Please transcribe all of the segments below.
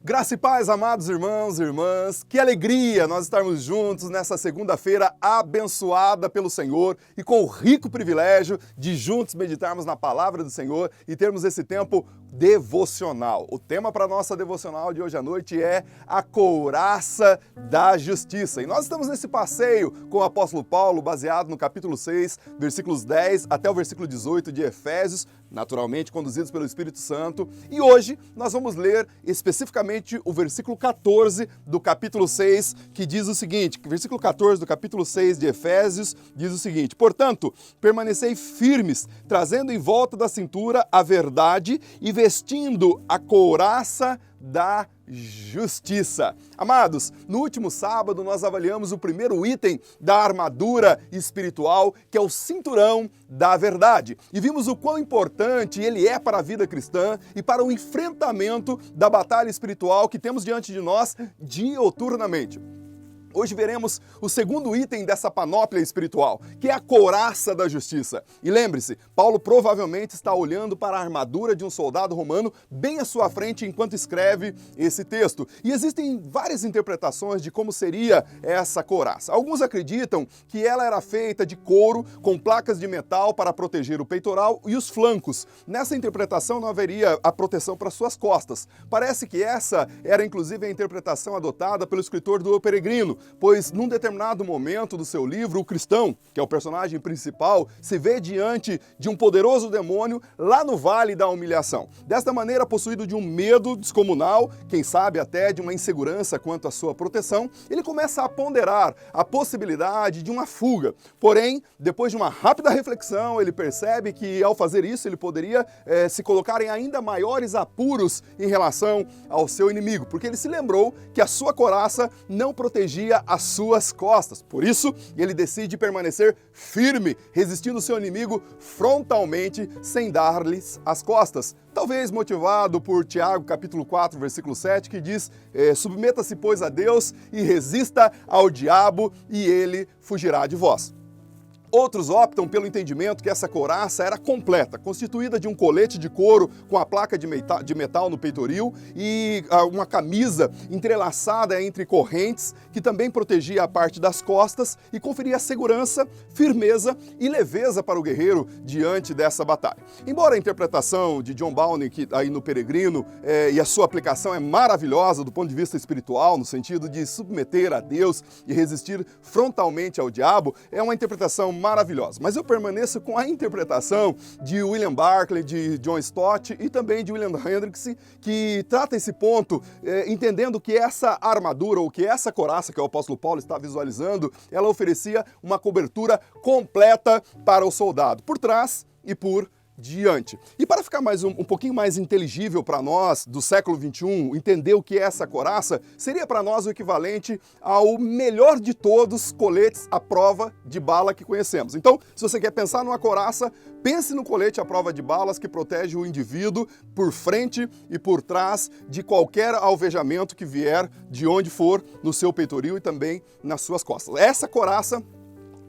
Graça e paz, amados irmãos e irmãs, que alegria nós estarmos juntos nessa segunda-feira abençoada pelo Senhor e com o rico privilégio de juntos meditarmos na palavra do Senhor e termos esse tempo devocional. O tema para a nossa devocional de hoje à noite é a couraça da justiça. E nós estamos nesse passeio com o apóstolo Paulo, baseado no capítulo 6, versículos 10 até o versículo 18 de Efésios, naturalmente conduzidos pelo Espírito Santo. E hoje nós vamos ler especificamente o versículo 14 do capítulo 6, que diz o seguinte, versículo 14 do capítulo 6 de Efésios diz o seguinte: portanto, permanecei firmes, trazendo em volta da cintura a verdade e vestindo a couraça da justiça. Amados, no último sábado nós avaliamos o primeiro item da armadura espiritual, que é o cinturão da verdade. E vimos o quão importante ele é para a vida cristã e para o enfrentamento da batalha espiritual que temos diante de nós diuturnamente. Hoje veremos o segundo item dessa panóplia espiritual, que é a couraça da justiça. E lembre-se, Paulo provavelmente está olhando para a armadura de um soldado romano bem à sua frente enquanto escreve esse texto. E existem várias interpretações de como seria essa couraça. Alguns acreditam que ela era feita de couro com placas de metal para proteger o peitoral e os flancos. Nessa interpretação não haveria a proteção para suas costas. Parece que essa era inclusive a interpretação adotada pelo escritor do O Peregrino, pois num determinado momento do seu livro, o cristão, que é o personagem principal, se vê diante de um poderoso demônio lá no Vale da Humilhação. Desta maneira, possuído de um medo descomunal, quem sabe até de uma insegurança quanto à sua proteção, ele começa a ponderar a possibilidade de uma fuga. Porém, depois de uma rápida reflexão, ele percebe que ao fazer isso, ele poderia se colocar em ainda maiores apuros em relação ao seu inimigo, porque ele se lembrou que a sua couraça não protegia as suas costas. Por isso, ele decide permanecer firme, resistindo seu inimigo frontalmente, sem dar-lhes as costas. Talvez motivado por Tiago, capítulo 4, versículo 7, que diz: submeta-se, pois, a Deus e resista ao diabo, e ele fugirá de vós. Outros optam pelo entendimento que essa couraça era completa, constituída de um colete de couro com a placa de metal no peitoril e uma camisa entrelaçada entre correntes que também protegia a parte das costas e conferia segurança, firmeza e leveza para o guerreiro diante dessa batalha. Embora a interpretação de John Bowne aí no Peregrino e a sua aplicação é maravilhosa do ponto de vista espiritual, no sentido de submeter a Deus e resistir frontalmente ao diabo, é uma interpretação maravilhosa. Mas eu permaneço com a interpretação de William Barclay, de John Stott e também de William Hendricks, que trata esse ponto entendendo que essa armadura, ou que essa couraça que o apóstolo Paulo está visualizando, ela oferecia uma cobertura completa para o soldado, por trás e por diante. E para ficar um pouquinho mais inteligível para nós do século XXI, entender o que é essa couraça, seria para nós o equivalente ao melhor de todos coletes à prova de bala que conhecemos. Então, se você quer pensar numa couraça, pense no colete à prova de balas que protege o indivíduo por frente e por trás de qualquer alvejamento que vier de onde for no seu peitoril e também nas suas costas. Essa couraça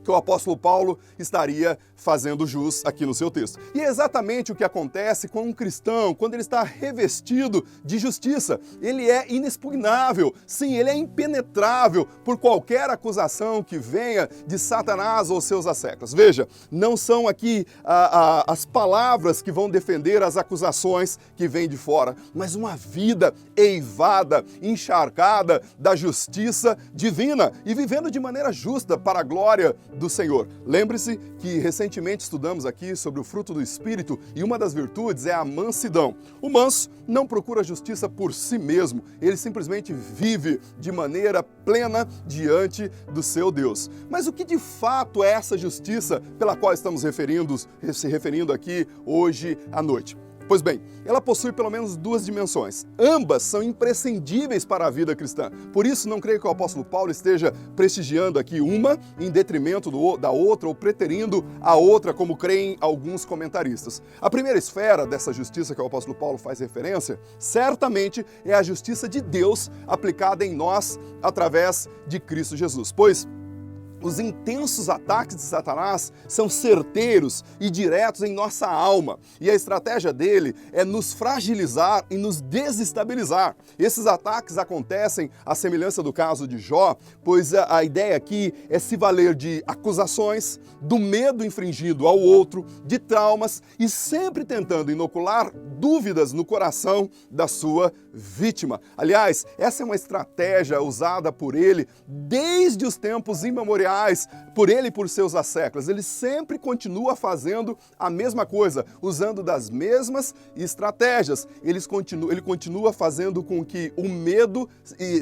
que o apóstolo Paulo estaria fazendo jus aqui no seu texto. E é exatamente o que acontece com um cristão quando ele está revestido de justiça. Ele é inexpugnável, sim, ele é impenetrável por qualquer acusação que venha de Satanás ou seus asseclas. Veja, não são aqui as palavras que vão defender as acusações que vêm de fora, mas uma vida eivada, encharcada da justiça divina e vivendo de maneira justa para a glória do Senhor. Lembre-se que recentemente estudamos aqui sobre o fruto do Espírito e uma das virtudes é a mansidão. O manso não procura justiça por si mesmo, ele simplesmente vive de maneira plena diante do seu Deus. Mas o que de fato é essa justiça pela qual estamos se referindo aqui hoje à noite? Pois bem, ela possui pelo menos duas dimensões. Ambas são imprescindíveis para a vida cristã. Por isso, não creio que o apóstolo Paulo esteja prestigiando aqui uma em detrimento da outra ou preterindo a outra, como creem alguns comentaristas. A primeira esfera dessa justiça que o apóstolo Paulo faz referência, certamente é a justiça de Deus aplicada em nós através de Cristo Jesus. Pois Os intensos ataques de Satanás são certeiros e diretos em nossa alma. E a estratégia dele é nos fragilizar e nos desestabilizar. Esses ataques acontecem à semelhança do caso de Jó, pois a ideia aqui é se valer de acusações, do medo infringido ao outro, de traumas e sempre tentando inocular dúvidas no coração da sua vítima. Aliás, essa é uma estratégia usada por ele desde os tempos imemoriais, por ele e por seus asseclas. Ele sempre continua fazendo a mesma coisa, usando das mesmas estratégias. Ele continua fazendo com que o medo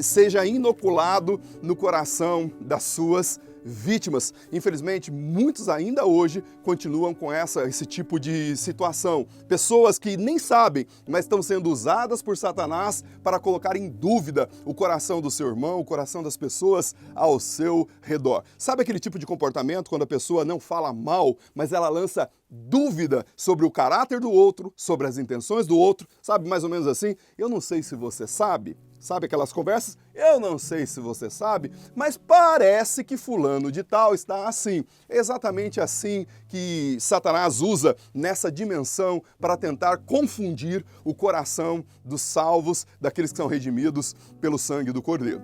seja inoculado no coração das suas vítimas. Infelizmente, muitos ainda hoje continuam com esse tipo de situação. Pessoas que nem sabem, mas estão sendo usadas por Satanás para colocar em dúvida o coração do seu irmão, o coração das pessoas ao seu redor. Sabe aquele tipo de comportamento quando a pessoa não fala mal, mas ela lança dúvida sobre o caráter do outro, sobre as intenções do outro? Sabe, mais ou menos assim? Eu não sei se você sabe. Sabe aquelas conversas? Eu não sei se você sabe, mas parece que fulano de tal está assim. É exatamente assim que Satanás usa nessa dimensão para tentar confundir o coração dos salvos, daqueles que são redimidos pelo sangue do Cordeiro.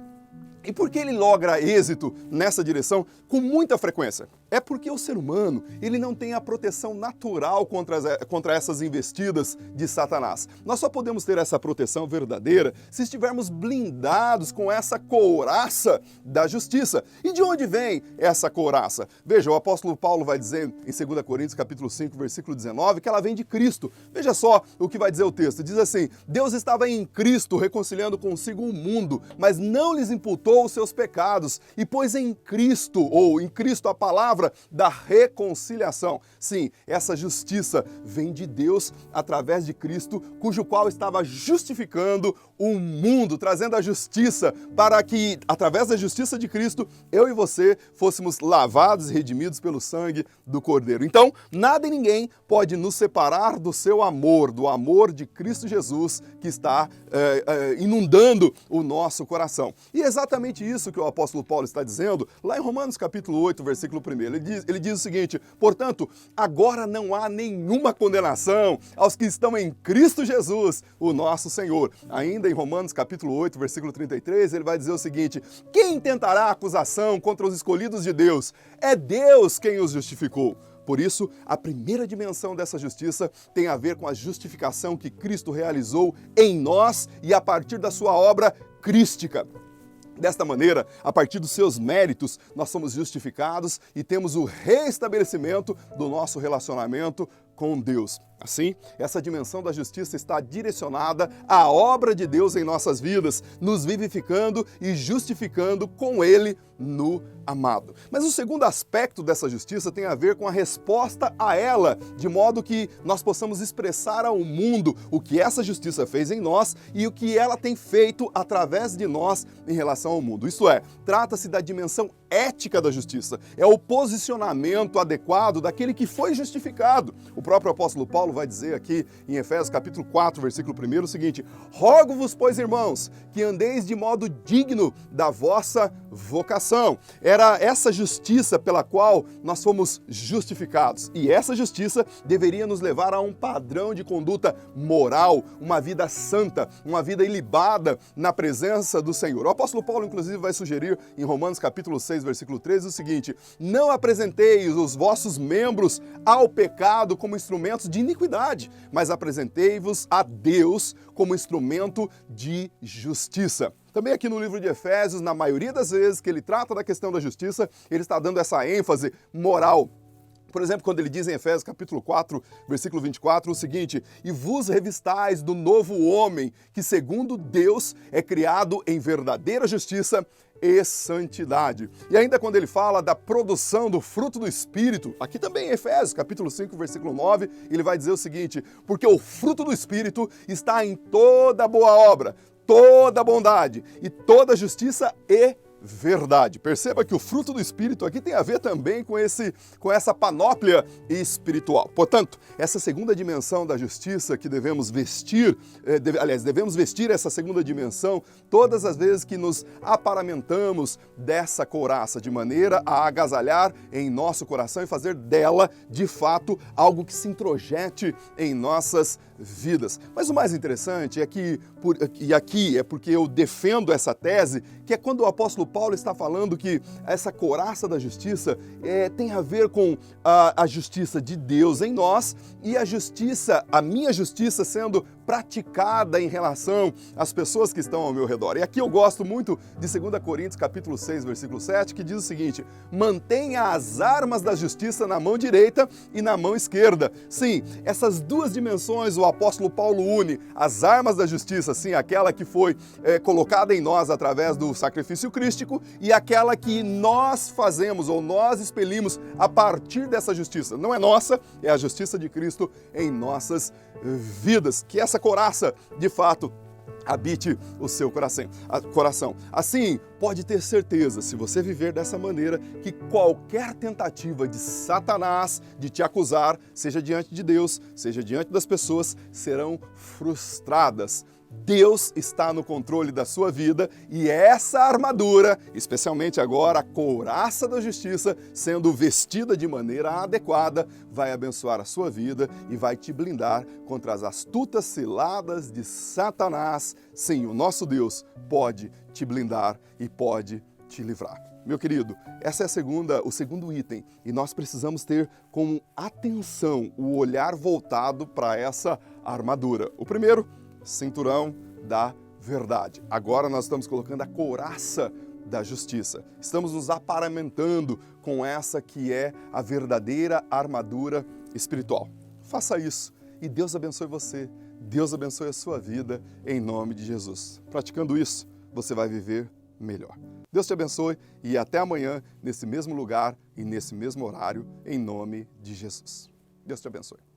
E por que ele logra êxito nessa direção com muita frequência? É porque o ser humano, ele não tem a proteção natural contra essas investidas de Satanás. Nós só podemos ter essa proteção verdadeira se estivermos blindados com essa couraça da justiça. E de onde vem essa couraça? Veja, o apóstolo Paulo vai dizer em 2 Coríntios capítulo 5, versículo 19, que ela vem de Cristo. Veja só o que vai dizer o texto. Diz assim: Deus estava em Cristo reconciliando consigo o mundo, mas não lhes imputou os seus pecados, e pôs em Cristo, ou em Cristo a palavra da reconciliação. Sim, essa justiça vem de Deus através de Cristo, cujo qual estava justificando o mundo, trazendo a justiça para que, através da justiça de Cristo, eu e você fôssemos lavados e redimidos pelo sangue do Cordeiro. Então, nada e ninguém pode nos separar do seu amor, do amor de Cristo Jesus, que está inundando o nosso coração. E é exatamente isso que o apóstolo Paulo está dizendo lá em Romanos capítulo 8, versículo 1. Ele diz o seguinte: portanto, agora não há nenhuma condenação aos que estão em Cristo Jesus, o nosso Senhor. Ainda em Romanos capítulo 8, versículo 33, ele vai dizer o seguinte: quem tentará acusação contra os escolhidos de Deus? É Deus quem os justificou. Por isso, a primeira dimensão dessa justiça tem a ver com a justificação que Cristo realizou em nós e a partir da sua obra crística. Desta maneira, a partir dos seus méritos, nós somos justificados e temos o reestabelecimento do nosso relacionamento com Deus. Assim, essa dimensão da justiça está direcionada à obra de Deus em nossas vidas, nos vivificando e justificando com Ele no amado. Mas o segundo aspecto dessa justiça tem a ver com a resposta a ela, de modo que nós possamos expressar ao mundo o que essa justiça fez em nós e o que ela tem feito através de nós em relação ao mundo. Isto é, trata-se da dimensão ética da justiça, é o posicionamento adequado daquele que foi justificado. O próprio apóstolo Paulo vai dizer aqui em Efésios capítulo 4, versículo 1 o seguinte: rogo-vos, pois, irmãos, que andeis de modo digno da vossa vocação. Era essa justiça pela qual nós fomos justificados. E essa justiça deveria nos levar a um padrão de conduta moral, uma vida santa, uma vida ilibada na presença do Senhor. O apóstolo Paulo, inclusive, vai sugerir em Romanos capítulo 6, versículo 13, o seguinte: não apresenteis os vossos membros ao pecado como instrumentos de iniquidade, mas apresentei-vos a Deus como instrumento de justiça. Também aqui no livro de Efésios, na maioria das vezes que ele trata da questão da justiça, ele está dando essa ênfase moral. Por exemplo, quando ele diz em Efésios capítulo 4, versículo 24, o seguinte: e vos revistais do novo homem, que segundo Deus é criado em verdadeira justiça e santidade. E ainda quando ele fala da produção do fruto do Espírito, aqui também em Efésios capítulo 5, versículo 9, ele vai dizer o seguinte: porque o fruto do Espírito está em toda boa obra, toda bondade e toda justiça e verdade. Perceba que o fruto do Espírito aqui tem a ver também com essa panóplia espiritual. Portanto, essa segunda dimensão da justiça que devemos vestir, devemos vestir essa segunda dimensão todas as vezes que nos aparamentamos dessa couraça, de maneira a agasalhar em nosso coração e fazer dela, de fato, algo que se introjete em nossas vidas. Mas o mais interessante é que, e aqui é porque eu defendo essa tese, que é quando o apóstolo Paulo está falando que essa couraça da justiça tem a ver com a justiça de Deus em nós e a minha justiça sendo praticada em relação às pessoas que estão ao meu redor. E aqui eu gosto muito de 2 Coríntios capítulo 6, versículo 7, que diz o seguinte: mantenha as armas da justiça na mão direita e na mão esquerda. Sim, essas duas dimensões o apóstolo Paulo une, as armas da justiça, sim, aquela que foi colocada em nós através do sacrifício crístico e aquela que nós fazemos ou nós expelimos a partir dessa justiça. Não é nossa, é a justiça de Cristo em nossas vidas. Que essa couraça, de fato, habite o seu coração. Assim, pode ter certeza, se você viver dessa maneira, que qualquer tentativa de Satanás de te acusar, seja diante de Deus, seja diante das pessoas, serão frustradas. Deus está no controle da sua vida e essa armadura, especialmente agora a couraça da justiça, sendo vestida de maneira adequada, vai abençoar a sua vida e vai te blindar contra as astutas ciladas de Satanás. Sim, o nosso Deus pode te blindar e pode te livrar. Meu querido, essa é o segundo item e nós precisamos ter com atenção o olhar voltado para essa armadura. O primeiro, cinturão da verdade. Agora nós estamos colocando a couraça da justiça. Estamos nos aparamentando com essa que é a verdadeira armadura espiritual. Faça isso e Deus abençoe você. Deus abençoe a sua vida em nome de Jesus. Praticando isso, você vai viver melhor. Deus te abençoe e até amanhã nesse mesmo lugar e nesse mesmo horário em nome de Jesus. Deus te abençoe.